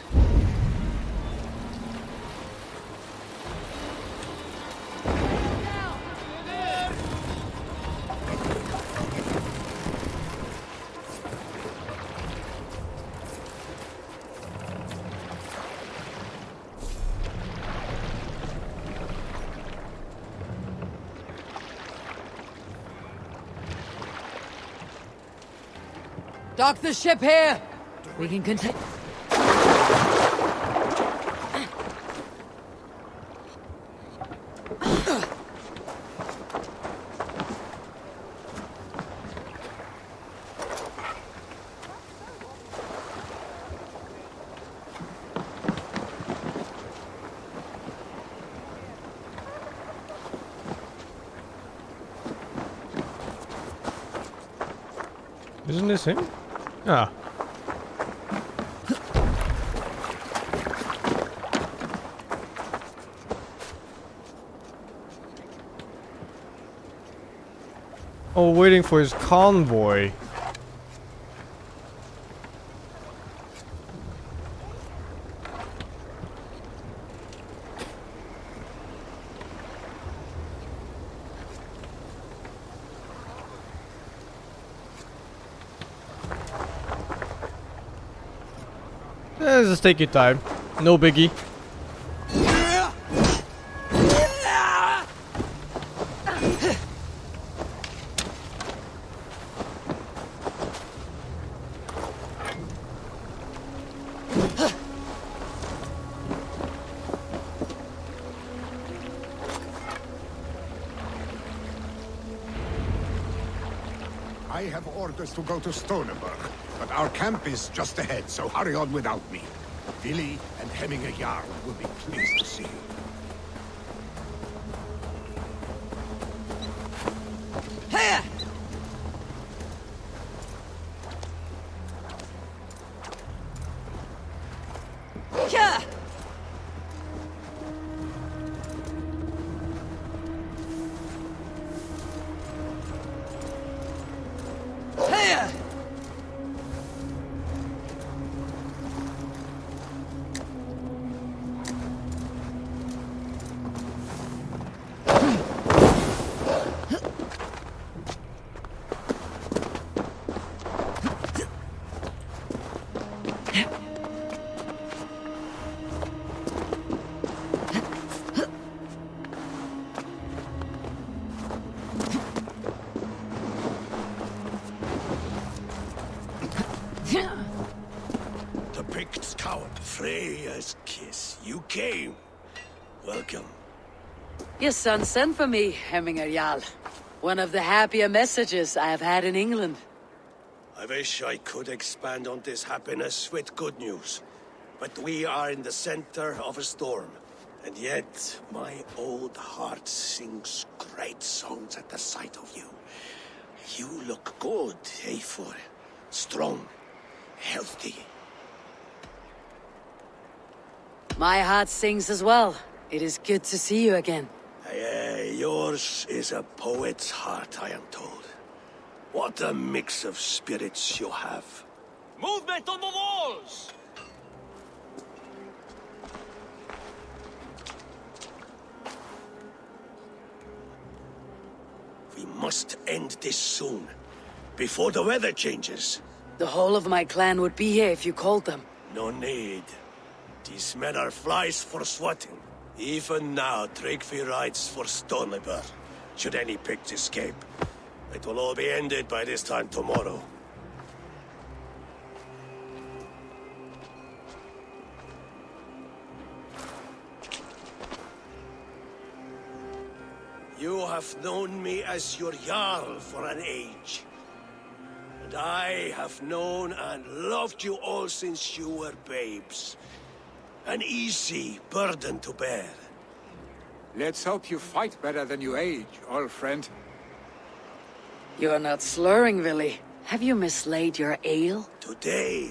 Dock the ship here! We can continue. Isn't this him? Ah. Oh, waiting for his convoy. Just take your time. No biggie. I have orders to go to Stoneberg, but our camp is just ahead, so hurry on without me. Vili and Hemminger Jarl will be pleased to see you. The Pict's coward, Freya's kiss. You came. Welcome. Your son sent for me, Hemminger Jarl. One of the happier messages I have had in England. I wish I could expand on this happiness with good news. But we are in the center of a storm. And yet, my old heart sings great songs at the sight of you. You look good, Eivor. Strong. Healthy. My heart sings as well. It is good to see you again. Yours is a poet's heart, I am told. What a mix of spirits you have. Movement on the walls! We must end this soon, before the weather changes. The whole of my clan would be here if you called them. No need. These men are flies for swatting. Even now, Tryggvi rides for Stoneberg. Should any Picts escape, it will all be ended by this time tomorrow. You have known me as your Jarl for an age. And I have known and loved you all since you were babes. An easy burden to bear. Let's hope you fight better than you age, old friend. You're not slurring, Willy. Have you mislaid your ale? Today,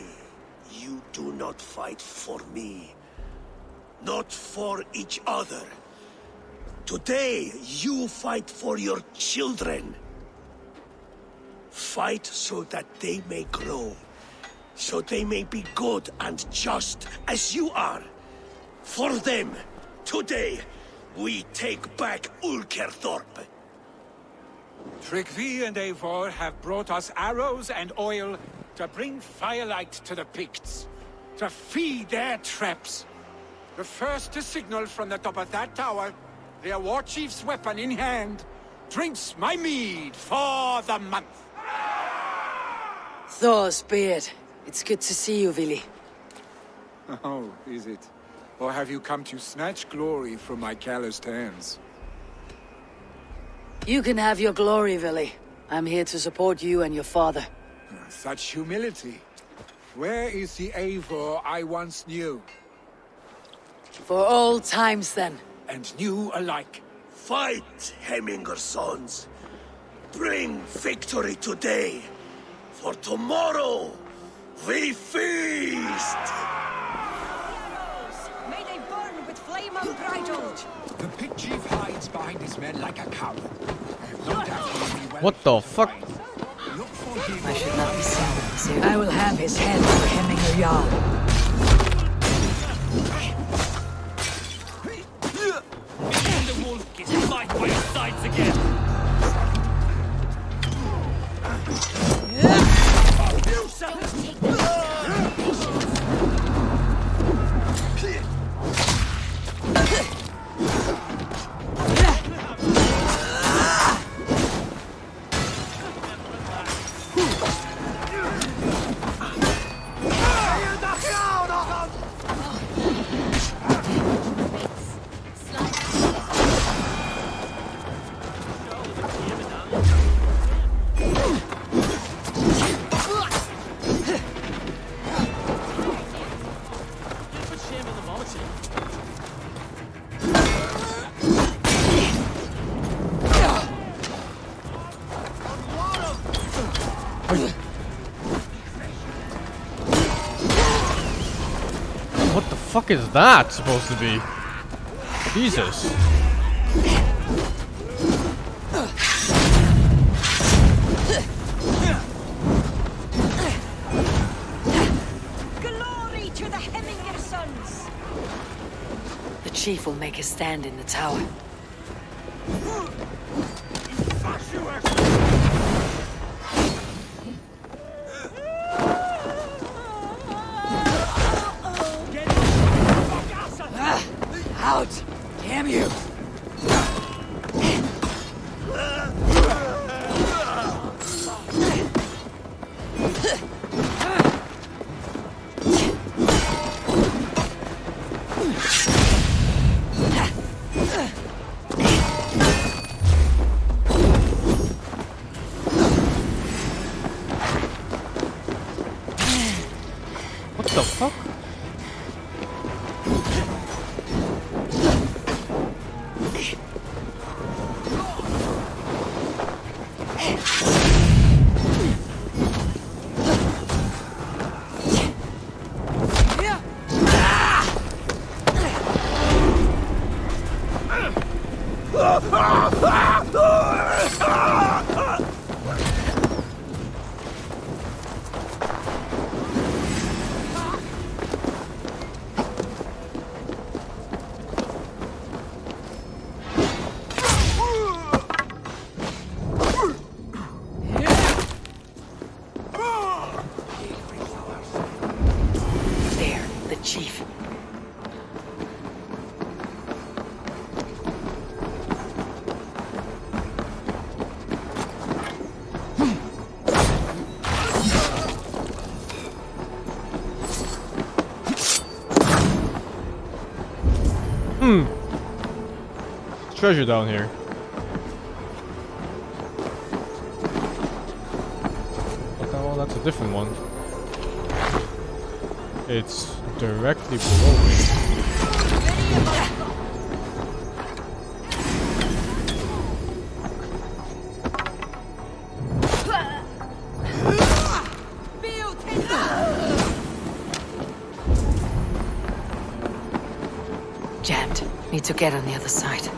you do not fight for me. Not for each other. Today, you fight for your children. Fight so that they may grow. So they may be good and just as you are. For them, today, we take back Ulkerthorpe. Tryggvi and Eivor have brought us arrows and oil to bring firelight to the Picts, to feed their traps. The first to signal from the top of that tower, their war chief's weapon in hand, drinks my mead for the month. Thor's beard. It's good to see you, Willy. Oh, is it? Or have you come to snatch glory from my calloused hands? You can have your glory, Willy. I'm here to support you and your father. Such humility. Where is the Eivor I once knew? For old times, then. And new alike. Fight, Hemminger sons. Bring victory today. For tomorrow, we feast! May they burn with flame unbridled! The Pict Chief hides behind his men like a coward. I have no doubt he will be well. What the fuck? Look for him. I should not be saying this. I will have his head for Hemminger Jarl. The wolf gets light by his sides again. What the fuck is that supposed to be? Jesus. Glory to the Hemminger sons! The chief will make a stand in the tower. Out! Damn you! What the fuck? There, the chief. Treasure down here. that's a different one. It's directly below me. Jammed. Need to get on the other side.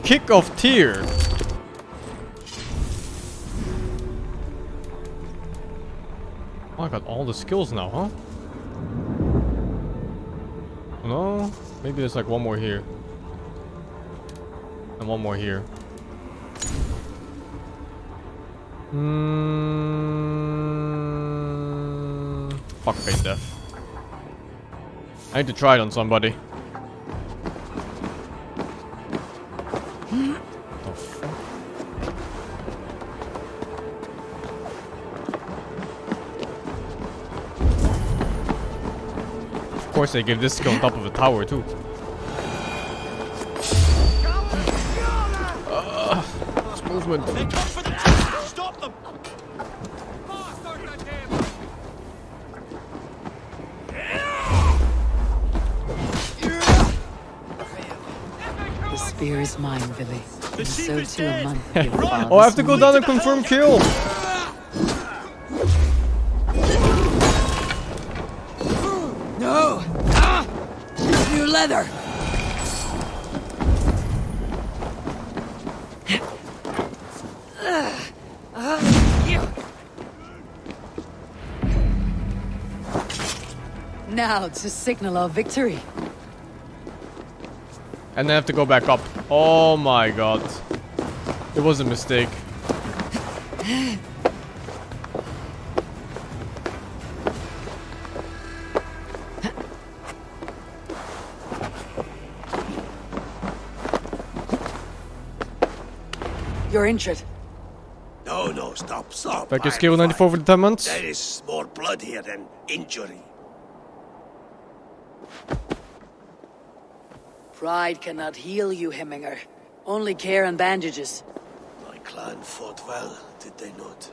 Kick of Tear. Oh, I got all the skills now, huh? No, maybe there's like one more here. And one more here. Fuck Fate Death. I need to try it on somebody. Of course they give this skill on top of the tower too. This movement. Stop them! The spear is mine, Billy. And so too a month of your father's Oh, I have to go down and confirm kill. No! New leather! Now to signal our victory. And then I have to go back up. Oh my god. It was a mistake. You're injured. No, stop. Back your skill 94 for the 10 months. There is more blood here than injury. Pride cannot heal you, Hemminger. Only care and bandages. My clan fought well, did they not?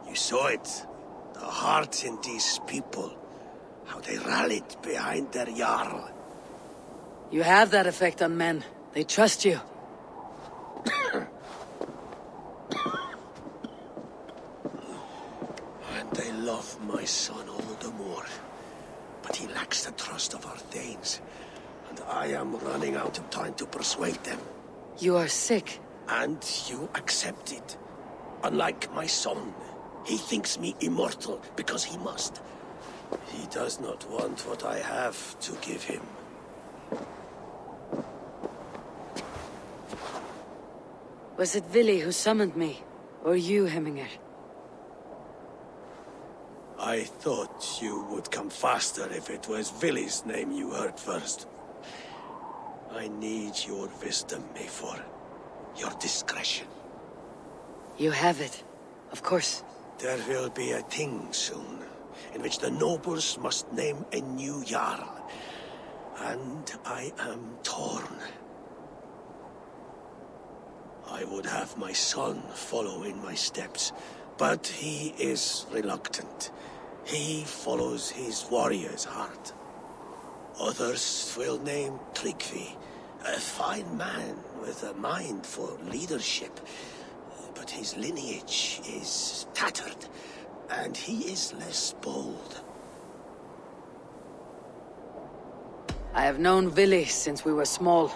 You saw it. The heart in these people. How they rallied behind their Jarl. You have that effect on men. They trust you. And they love my son all the more. But he lacks the trust of our Danes. And I am running out of time to persuade them. You are sick. And you accept it. Unlike my son, he thinks me immortal because he must. He does not want what I have to give him. Was it Vili who summoned me? Or you, Hemminger? I thought you would come faster if it was Vili's name you heard first. I need your wisdom, Mayfor. Your discretion. You have it. Of course. There will be a thing soon, in which the nobles must name a new Jarl. And I am torn. I would have my son follow in my steps, but he is reluctant. He follows his warrior's heart. Others will name Tryggvi, a fine man with a mind for leadership. But his lineage is tattered, and he is less bold. I have known Vili since we were small.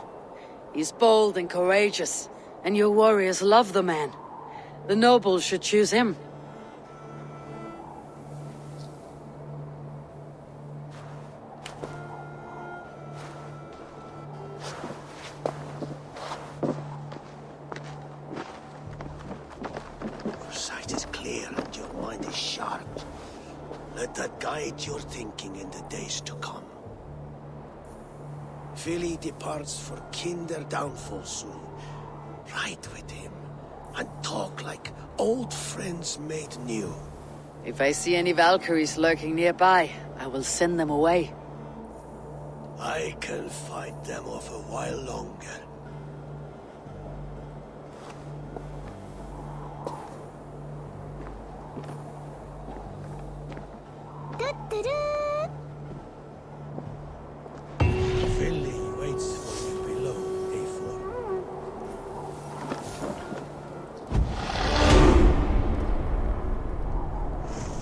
He's bold and courageous, and your warriors love the man. The nobles should choose him. Your sight is clear and your mind is sharp. Let that guide your thinking in the days to come. Vili departs for kinder downfall soon, Ride with him and talk like old friends made new. If I see any Valkyries lurking nearby, I will send them away. I can fight them off a while longer. Philly waits for you below, A4.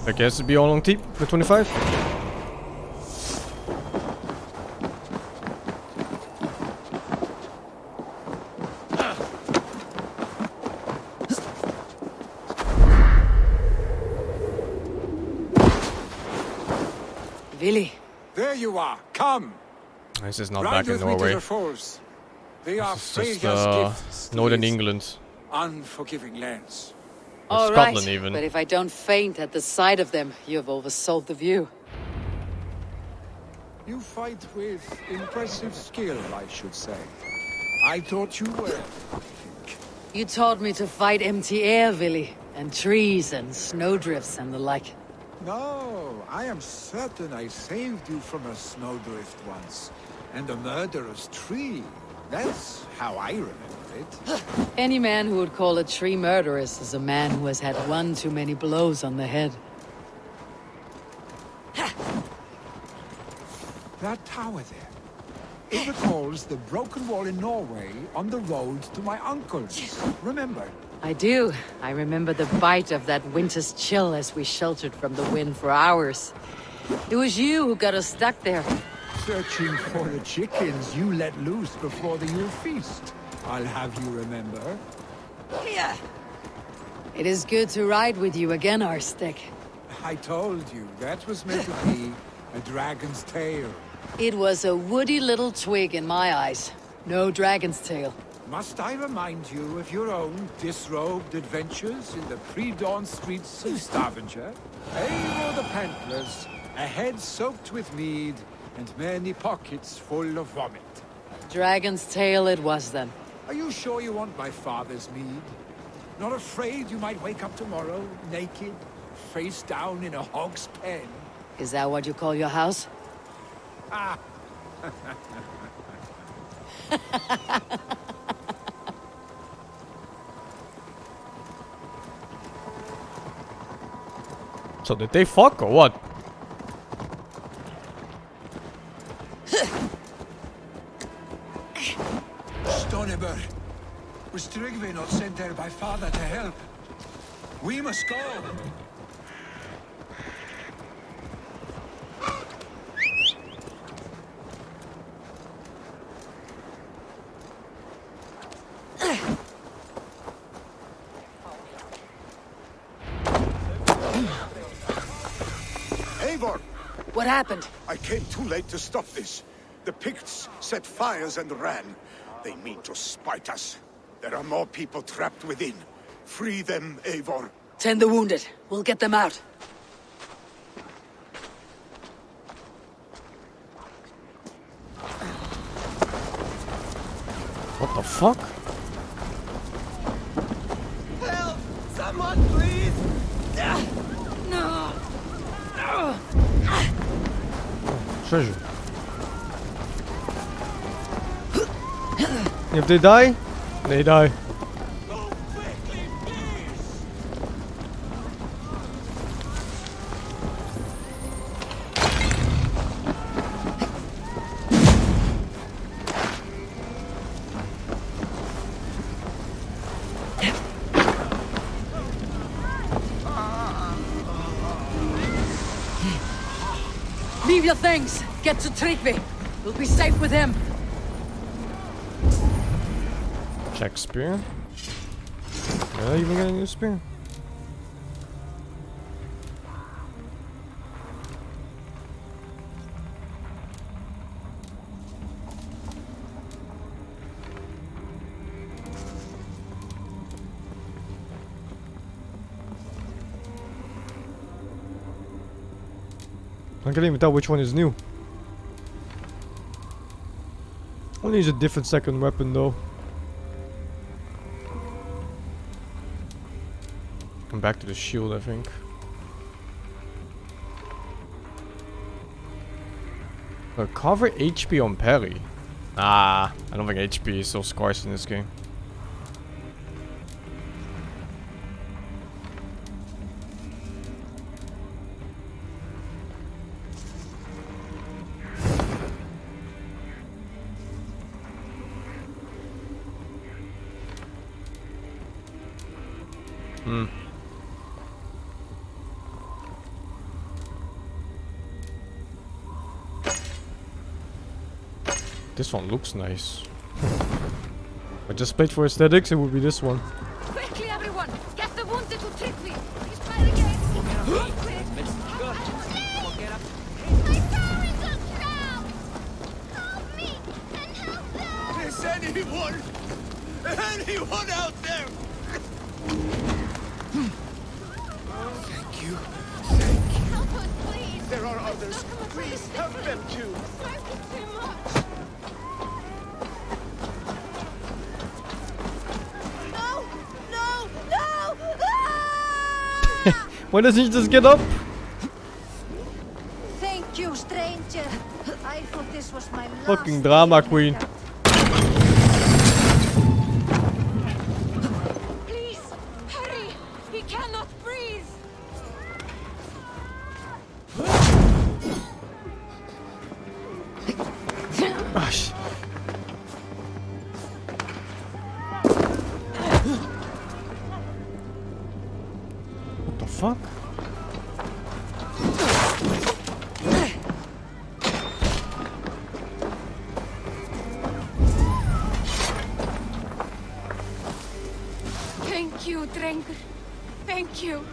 I guess it'd be all on team for 25. Willy. There you are. Come. This is not Ride back in with me to Norway. the falls. They are This is Freya's just gifts to Northern these England. unforgiving lands. Or All Scotland right, even. but if I don't faint at the sight of them, you've oversold the view. You fight with impressive skill, I should say. I taught you well. You taught me to fight empty air, Willy, and trees and snowdrifts and the like. No, I am certain I saved you from a snowdrift once. And a murderous tree. That's how I remember it. Any man who would call a tree murderous is a man who has had one too many blows on the head. That tower there. It recalls the broken wall in Norway on the road to my uncle's. Remember? I do. I remember the bite of that winter's chill as we sheltered from the wind for hours. It was you who got us stuck there. Searching for the chickens you let loose before the Yule feast. I'll have you remember. Yeah. It is good to ride with you again, Arstick. I told you, that was meant to be a dragon's tail. It was a woody little twig in my eyes. No dragon's tail. Must I remind you of your own disrobed adventures in the pre-dawn streets of Stavanger? Eivor the Pantlers, a head soaked with mead, and many pockets full of vomit. Dragon's tail it was then. Are you sure you want my father's mead? Not afraid you might wake up tomorrow, naked, face down in a hog's pen? Is that what you call your house? Ah! So did they fuck or what? Stoneber, was Tryggvi not sent there by father to help? We must go! Eivor! What happened? I came too late to stop this. The Picts set fires and ran. They mean to spite us. There are more people trapped within. Free them, Eivor. Tend the wounded. We'll get them out. What the fuck? Help! Someone, please! No. Treasure. If they die, they die. Go quickly, please! Leave your things. Get to Tryggvi. We'll be safe with him. Check spear. Did I even get a new spear? I can't even tell which one is new. Only is a different second weapon though. Come back to the shield, I think. Cover HP on parry. Ah, I don't think HP is so scarce in this game. This one looks nice. I just played for aesthetics, it would be this one. Quickly, everyone! Get the wounded to Trickley! He's trying again! Quick! My parents are drowned! Help me and help them! Is anyone out there? Thank you. Help us, please! There are others. Please help them too. Thank you too much! No! No! No! Ah! Why doesn't he just get up? Thank you, stranger. I thought this was my last Fucking drama queen. Please! Hurry! He cannot breathe! Ah, sh What the fuck? Thank you, Drengur. Thank you.